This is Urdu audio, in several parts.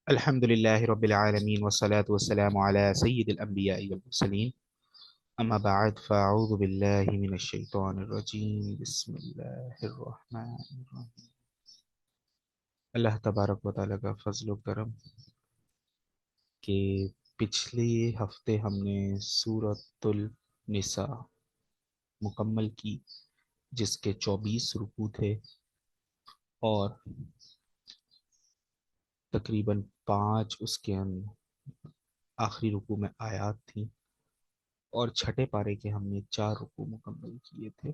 الحمد لله رب العالمين والصلاة والسلام على سيد الأنبياء والمرسلين. أما بعد فأعوذ بالله من الشيطان الرجيم. بسم الله الرحمن الرحيم. اللہ تبارک و تعالیٰ کا فضل و کرم کہ پچھلے ہفتے ہم نے سورۃ النساء مکمل کی، جس کے 24 رکوع تھے اور تقریباً 5 اس کے آخری رکوع میں آیات تھیں، اور چھٹے پارے کے ہم نے 4 رکوع مکمل کیے تھے،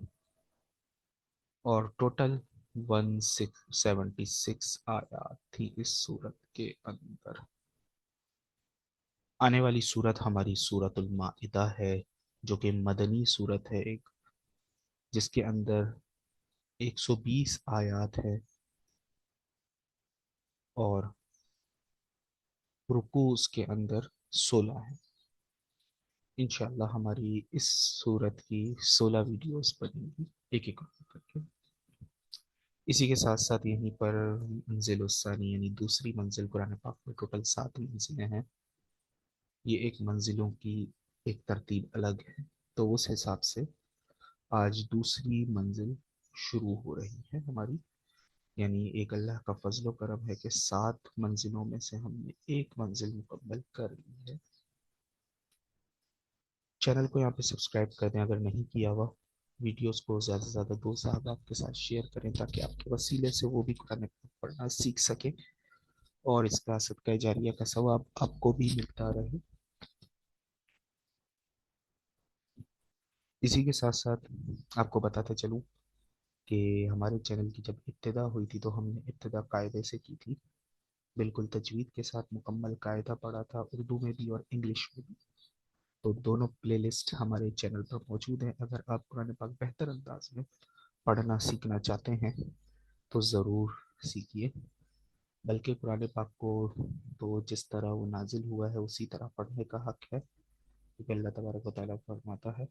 اور ٹوٹل 176 آیات تھی اس صورت کے اندر۔ آنے والی صورت ہماری سورۃ المائدہ ہے، جو کہ مدنی صورت ہے، ایک جس کے اندر 120 آیات ہے اور رکوع اس کے اندر 16 ہے۔ انشاءاللہ ہماری اس صورت کی 16 ویڈیوز بنیں گی، ایک ایک رکوع کر کے۔ اسی کے ساتھ ساتھ یہیں پر منزل الثانی یعنی دوسری منزل، قرآن پاک میں ٹوٹل 7 منزلیں ہیں۔ یہ ایک منزلوں کی ایک ترتیب الگ ہے، تو اس حساب سے آج دوسری منزل شروع ہو رہی ہے ہماری، یعنی ایک اللہ کا فضل و کرم ہے کہ 7 منزلوں میں سے ہم نے ایک منزل مکمل کر لی ہے۔ چینل کو یہاں پہ سبسکرائب کر دیں اگر نہیں کیا ہوا، ویڈیوز کو زیادہ سے زیادہ دوست احباب کے ساتھ شیئر کریں تاکہ آپ کے وسیلے سے وہ بھی قرآن پڑھنا سیکھ سکیں اور اس کا صدقہ جاریہ کا ثواب آپ کو بھی ملتا رہے۔ اسی کے ساتھ ساتھ آپ کو بتاتے چلوں کہ ہمارے چینل کی جب ابتدا ہوئی تھی تو ہم نے ابتدا قاعدے سے کی تھی، بالکل تجوید کے ساتھ مکمل قاعدہ پڑھا تھا، اردو میں بھی اور انگلش میں بھی۔ تو دونوں پلے لسٹ ہمارے چینل پر موجود ہیں، اگر آپ قرآن پاک بہتر انداز میں پڑھنا سیکھنا چاہتے ہیں تو ضرور سیکھیے۔ بلکہ قرآن پاک کو تو جس طرح وہ نازل ہوا ہے اسی طرح پڑھنے کا حق ہے، کیونکہ اللہ تبارک و تعالیٰ فرماتا ہے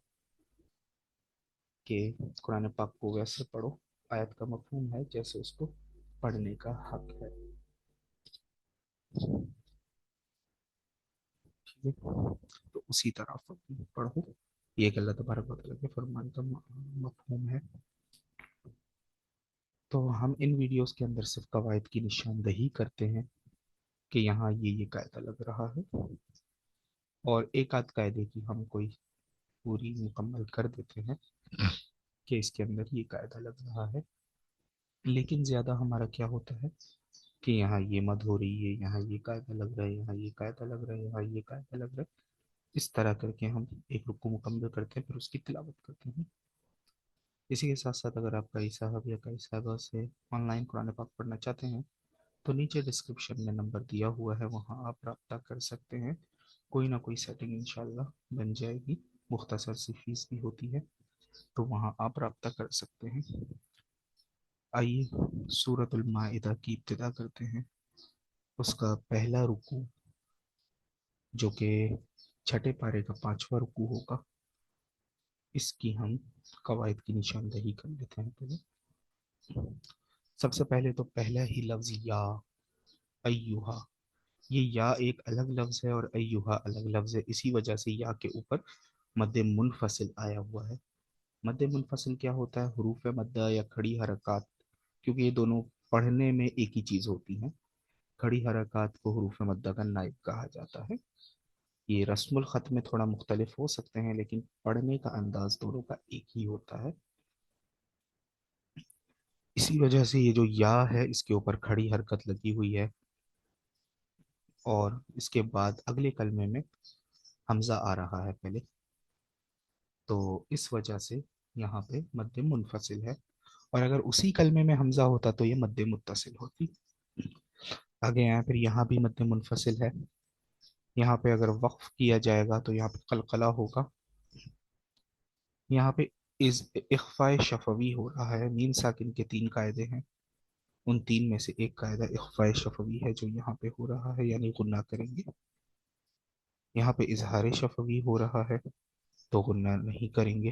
کہ قرآن پاک کو ویسے پڑھو، آیت کا مفہوم ہے جیسے اس کو پڑھنے کا حق ہے۔ ٹھیک ہے، تو اسی طرح پڑھو، یہ ایک اللہ تبارک و تعالیٰ کے فرمان کا مفہوم ہے۔ تو ہم ان ویڈیوز کے اندر صرف قواعد کی نشاندہی کرتے ہیں کہ یہاں یہ قاعدہ لگ رہا ہے، اور ایک آدھ قاعدے کی ہم کوئی پوری مکمل کر دیتے ہیں کہ اس کے اندر یہ قاعدہ لگ رہا ہے۔ لیکن زیادہ ہمارا کیا ہوتا ہے کہ یہاں یہ مد ہو رہی ہے، یہاں یہ قاعدہ لگ رہا ہے، یہاں یہ قاعدہ لگ رہا ہے، یہاں یہ قاعدہ لگ رہا ہے، اس طرح کر کے ہم ایک رکوع مکمل کرتے ہیں، پھر اس کی تلاوت کرتے ہیں۔ اسی کے ساتھ ساتھ اگر آپ کئی صاحب یا کئی صاحبہ سے آن لائن قرآن پاک پڑھنا چاہتے ہیں تو نیچے ڈسکرپشن میں نمبر دیا ہوا ہے، وہاں آپ رابطہ کر سکتے ہیں، کوئی نہ کوئی سیٹنگ انشاءاللہ بن جائے گی، مختصر سی فیس بھی ہوتی ہے، تو وہاں آپ رابطہ کر سکتے ہیں۔ آئیے سورۃ المائدہ کی ابتدا کرتے ہیں۔ اس کا پہلا رکوع جو کہ چھٹے پارے کا 5واں رکوع ہوگا، اس کی ہم قواعد کی نشاندہی کر لیتے ہیں پہلے۔ سب سے پہلے تو پہلا ہی لفظ یا ایوہا، یہ یا ایک الگ لفظ ہے اور ایوہا الگ لفظ ہے، اسی وجہ سے یا کے اوپر مد منفصل آیا ہوا ہے۔ مد منفصل کیا ہوتا ہے؟ حروف مدہ یا کھڑی حرکات، کیونکہ یہ دونوں پڑھنے میں ایک ہی چیز ہوتی ہیں، کھڑی حرکات کو حروف مدہ کا نائب کہا جاتا ہے۔ یہ رسم الخط میں تھوڑا مختلف ہو سکتے ہیں لیکن پڑھنے کا انداز دونوں کا ایک ہی ہوتا ہے۔ اسی وجہ سے یہ جو یا ہے اس کے اوپر کھڑی حرکت لگی ہوئی ہے، اور اس کے بعد اگلے کلمے میں حمزہ آ رہا ہے پہلے، تو اس وجہ سے یہاں پہ مد منفصل ہے، اور اگر اسی کلمے میں حمزہ ہوتا تو یہ مد متصل ہوتی۔ آگے یہاں پھر یہاں بھی مد منفصل ہے، یہاں پہ اگر وقف کیا جائے گا تو یہاں پہ قلقلہ ہوگا۔ یہاں پہ اخفاء شفوی ہو رہا ہے، نون ساکن کے 3 قاعدے ہیں، ان 3 میں سے ایک قاعدہ اخفاء شفوی ہے جو یہاں پہ ہو رہا ہے، یعنی غنہ کریں گے۔ یہاں پہ اظہار شفوی ہو رہا ہے تو غنہ نہیں کریں گے۔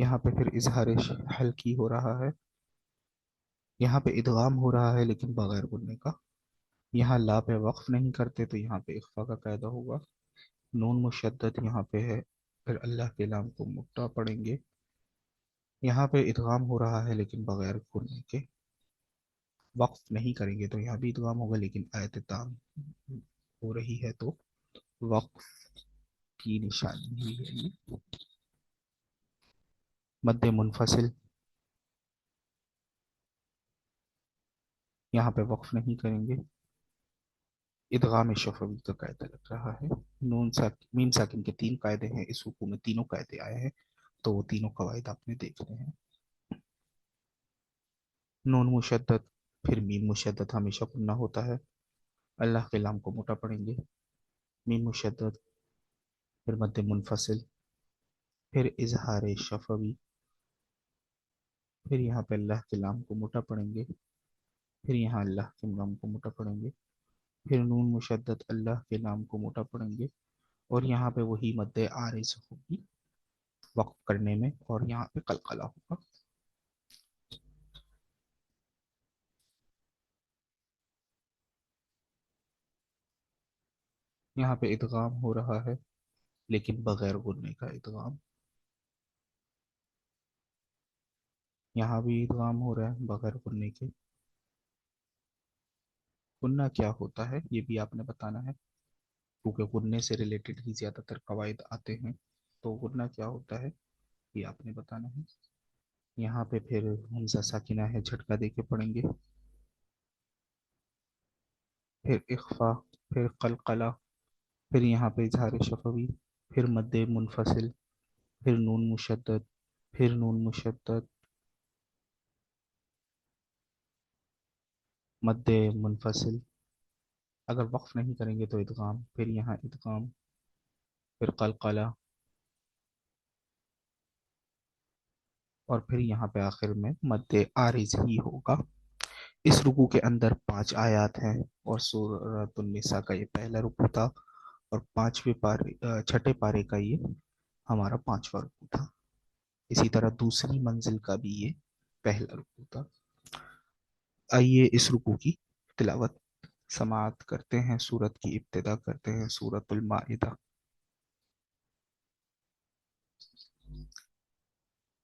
یہاں پہ پھر اظہار حلقی ہو رہا ہے، یہاں پہ ادغام ہو رہا ہے لیکن بغیر غننے کا، یہاں لا پہ وقف نہیں کرتے تو یہاں پہ اخفا کا قاعدہ ہوگا، نون مشدد یہاں پہ ہے، پھر اللہ کے لام کو مٹا پڑیں گے، یہاں پہ ادغام ہو رہا ہے لیکن بغیر غننے کے، وقف نہیں کریں گے تو یہاں بھی ادغام ہوگا لیکن آیت تام ہو رہی ہے تو وقف کی نشانی ہی ہے یہ۔ مد منفصل، یہاں پہ وقف نہیں کریں گے، ادغام شفوی کا قاعدہ لگ رہا ہے، میم ساکن کے تین قاعدے ہیں، اس حکم میں تینوں قاعدے آئے ہیں تو وہ تینوں قواعد آپ نے دیکھنے ہیں۔ نون مشدد، پھر میم مشدد ہمیشہ پڑھنا ہوتا ہے، اللہ کے لام کو موٹا پڑھیں گے، میم مشدد، پھر مد منفصل، پھر اظہار شفوی، پھر یہاں پہ اللہ کے لام کو موٹا پڑھیں گے، پھر یہاں اللہ کے لام کو موٹا پڑھیں گے، پھر نون مشدد اللہ کے نام کو موٹا پڑھیں گے، اور یہاں پہ وہی مد عارض ہوگی وقف کرنے میں، اور یہاں پہ قلقلہ ہوگا۔ یہاں پہ ادغام ہو رہا ہے لیکن بغیر غننے کا ادغام، یہاں بھی ادغام ہو رہا ہے بغیر غننے کے۔ غنہ کیا ہوتا ہے یہ بھی آپ نے بتانا ہے، کیونکہ غننے سے ریلیٹڈ ہی زیادہ تر قواعد آتے ہیں، تو غنہ کیا ہوتا ہے یہ آپ نے بتانا ہے۔ یہاں پہ پھر حمزہ ساکنہ ہے، جھٹکا دے کے پڑھیں گے، پھر اخفا، پھر قلقلہ، پھر یہاں پہ اظہار شفوی، پھر مد منفصل، پھر نون مشدد، پھر نون مشدد، مد منفصل، اگر وقف نہیں کریں گے تو ادغام، پھر یہاں ادغام، پھر قلقلہ، اور پھر یہاں پہ آخر میں مد عارض ہی ہوگا۔ اس رکوع کے اندر 5 آیات ہیں، اور سورۃ النساء کا یہ پہلا رکوع تھا، اور چھٹے پارے کا یہ ہمارا 5واں رکوع تھا، اسی طرح دوسری منزل کا بھی یہ پہلا رکوع تھا۔ آئیے اس رکوع کی تلاوت سماعت کرتے ہیں، سورت کی ابتدا کرتے ہیں، سورۃ المائدہ۔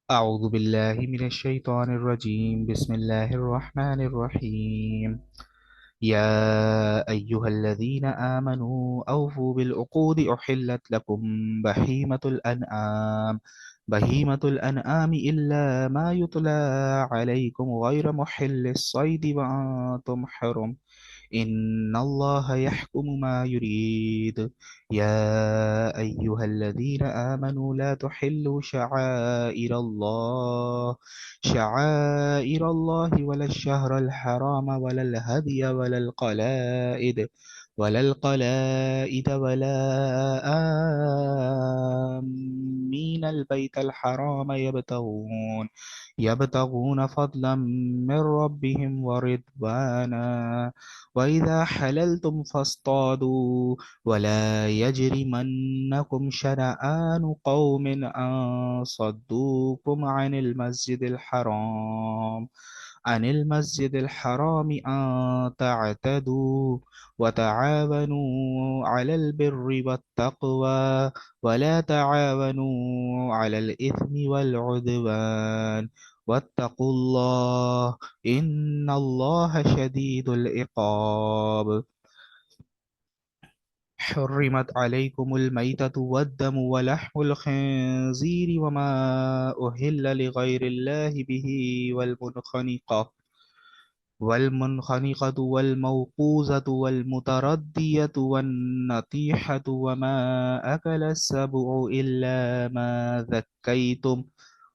اعوذ باللہ من الشیطان الرجیم، بسم اللہ الرحمن الرحیم، یا ایہا الذین آمنوا اوفوا بالعقود احلت لکم بہیمۃ الانعام الا ما یتلی علیکم غیر محل الصید وانتم حرم إن الله يحكم ما يريد يا أيها الذين آمنوا لا تحلوا شعائر الله ولا الشهر الحرام ولا الهدي ولا القلائد ولا آمين البيت الحرام يبتغون فضلا من ربهم ورضوانا وإذا حللتم فاصطادوا ولا يجرمنكم شنآن قوم أن صدوكم عن المسجد الحرام أن تعتدوا وتعاونوا على البر والتقوى ولا تعاونوا على الإثم والعدوان واتقوا الله إن الله شديد العقاب حرمت عليكم الميتة والدم ولحم الخنزير وما أهل لغير الله به والمنخنقة والموقوذة والمتردية والنطيحة وما أكل السبع إلا ما ذكيتم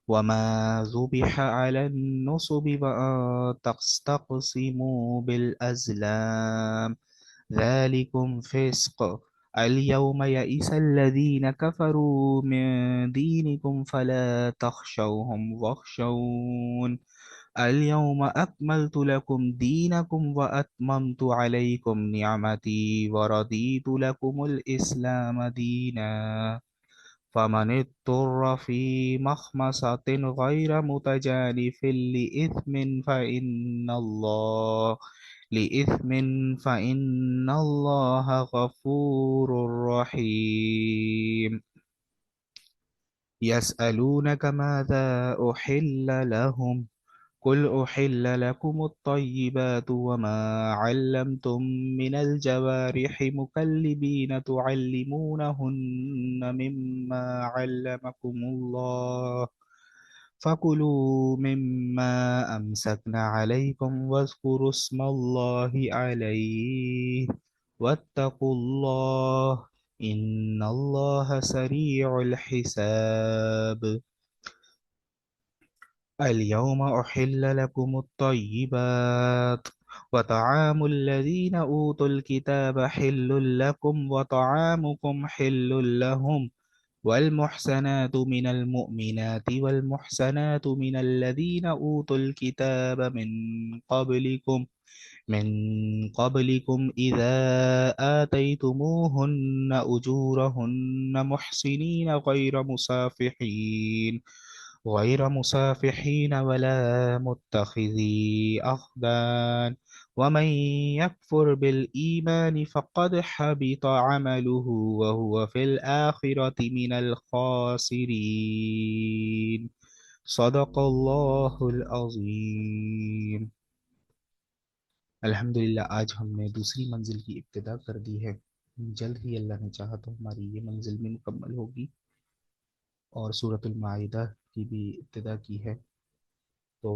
وما ذبح على النصب وأن تستقسموا بالأزلام ذلكم فسق اليوم يئس الذين كفروا من دينكم فلا تخشوهم واخشون اليوم أكملت لكم دينكم وأتممت عليكم نعمتي ورضيت لكم الإسلام دينا فمن اضطر في مخمصة غير متجانف لإثم فإن الله غفور رحيم. يسألونك ماذا أحل لهم، قل أحل لكم الطيبات وما علمتم من الجوارح مكلبين تعلمونهن مما علمكم الله، فكلوا مما أمسكن عليكم واذكروا اسم الله عليه واتقوا الله إن الله سريع الحساب. اليوم أحل لكم الطيبات وطعام الذين أوتوا الكتاب حل لكم وطعامكم حل لهم، والمحسنات من المؤمنات والمحسنات من الذين أوتوا الكتاب من قبلكم إذا آتيتموهن أجورهن محسنين غير مسافحين ولا متخذي أخدان، ومن يكفر بالإيمان فقد حبط عمله وهو في الآخرة من الخاسرين. صدق الله العظیم. الحمدللہ آج ہم نے دوسری منزل کی ابتدا کر دی ہے. جلد ہی اللہ نے چاہا تو ہماری یہ منزل بھی مکمل ہوگی اور سورۃ المائدہ کی بھی ابتدا کی ہے. تو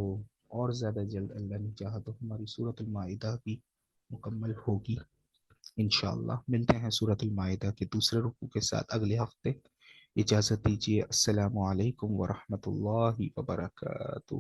اور زیادہ جلد اللہ نے چاہا تو ہماری سورۃ المائدہ بھی مکمل ہوگی انشاءاللہ. ملتے ہیں سورۃ المائدہ کے دوسرے رکوع کے ساتھ اگلے ہفتے. اجازت دیجیے. السلام علیکم ورحمۃ اللہ وبرکاتہ.